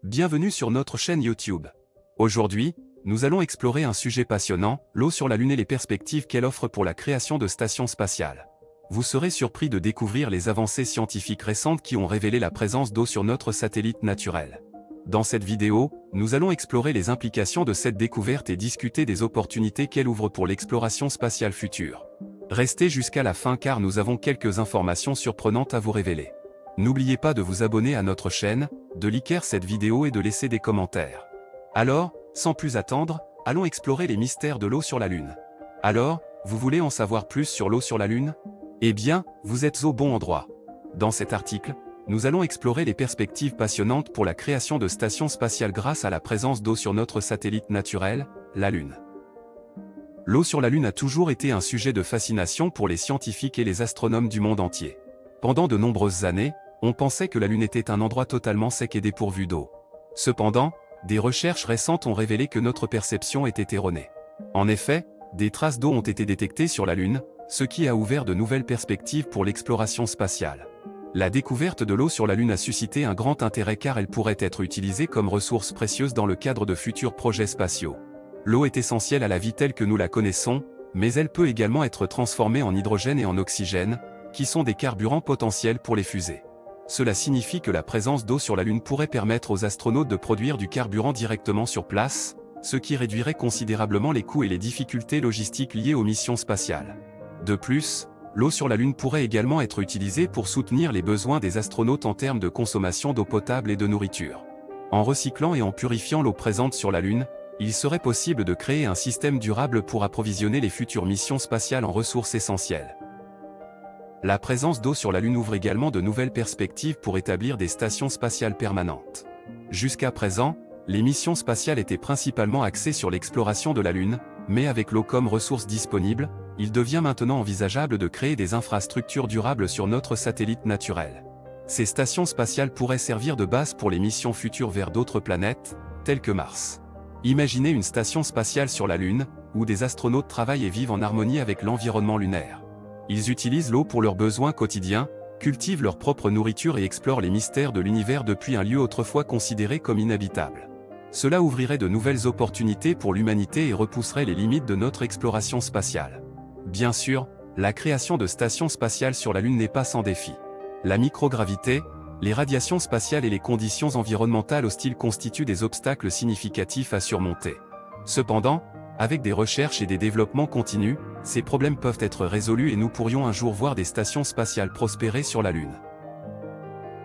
Bienvenue sur notre chaîne YouTube. Aujourd'hui, nous allons explorer un sujet passionnant, l'eau sur la Lune et les perspectives qu'elle offre pour la création de stations spatiales. Vous serez surpris de découvrir les avancées scientifiques récentes qui ont révélé la présence d'eau sur notre satellite naturel. Dans cette vidéo, nous allons explorer les implications de cette découverte et discuter des opportunités qu'elle ouvre pour l'exploration spatiale future. Restez jusqu'à la fin car nous avons quelques informations surprenantes à vous révéler. N'oubliez pas de vous abonner à notre chaîne, de liker cette vidéo et de laisser des commentaires. Alors, sans plus attendre, allons explorer les mystères de l'eau sur la Lune. Alors, vous voulez en savoir plus sur l'eau sur la Lune? Eh bien, vous êtes au bon endroit. Dans cet article, nous allons explorer les perspectives passionnantes pour la création de stations spatiales grâce à la présence d'eau sur notre satellite naturel, la Lune. L'eau sur la Lune a toujours été un sujet de fascination pour les scientifiques et les astronomes du monde entier. Pendant de nombreuses années, on pensait que la Lune était un endroit totalement sec et dépourvu d'eau. Cependant, des recherches récentes ont révélé que notre perception était erronée. En effet, des traces d'eau ont été détectées sur la Lune, ce qui a ouvert de nouvelles perspectives pour l'exploration spatiale. La découverte de l'eau sur la Lune a suscité un grand intérêt car elle pourrait être utilisée comme ressource précieuse dans le cadre de futurs projets spatiaux. L'eau est essentielle à la vie telle que nous la connaissons, mais elle peut également être transformée en hydrogène et en oxygène, qui sont des carburants potentiels pour les fusées. Cela signifie que la présence d'eau sur la Lune pourrait permettre aux astronautes de produire du carburant directement sur place, ce qui réduirait considérablement les coûts et les difficultés logistiques liées aux missions spatiales. De plus, l'eau sur la Lune pourrait également être utilisée pour soutenir les besoins des astronautes en termes de consommation d'eau potable et de nourriture. En recyclant et en purifiant l'eau présente sur la Lune, il serait possible de créer un système durable pour approvisionner les futures missions spatiales en ressources essentielles. La présence d'eau sur la Lune ouvre également de nouvelles perspectives pour établir des stations spatiales permanentes. Jusqu'à présent, les missions spatiales étaient principalement axées sur l'exploration de la Lune, mais avec l'eau comme ressource disponible, il devient maintenant envisageable de créer des infrastructures durables sur notre satellite naturel. Ces stations spatiales pourraient servir de base pour les missions futures vers d'autres planètes, telles que Mars. Imaginez une station spatiale sur la Lune, où des astronautes travaillent et vivent en harmonie avec l'environnement lunaire. Ils utilisent l'eau pour leurs besoins quotidiens, cultivent leur propre nourriture et explorent les mystères de l'univers depuis un lieu autrefois considéré comme inhabitable. Cela ouvrirait de nouvelles opportunités pour l'humanité et repousserait les limites de notre exploration spatiale. Bien sûr, la création de stations spatiales sur la Lune n'est pas sans défi. La microgravité, les radiations spatiales et les conditions environnementales hostiles constituent des obstacles significatifs à surmonter. Cependant, avec des recherches et des développements continus, ces problèmes peuvent être résolus et nous pourrions un jour voir des stations spatiales prospérer sur la Lune.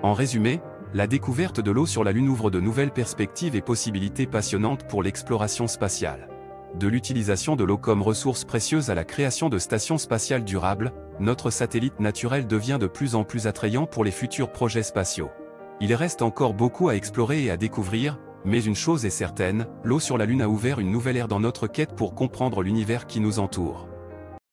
En résumé, la découverte de l'eau sur la Lune ouvre de nouvelles perspectives et possibilités passionnantes pour l'exploration spatiale. De l'utilisation de l'eau comme ressource précieuse à la création de stations spatiales durables, notre satellite naturel devient de plus en plus attrayant pour les futurs projets spatiaux. Il reste encore beaucoup à explorer et à découvrir, mais une chose est certaine, l'eau sur la Lune a ouvert une nouvelle ère dans notre quête pour comprendre l'univers qui nous entoure.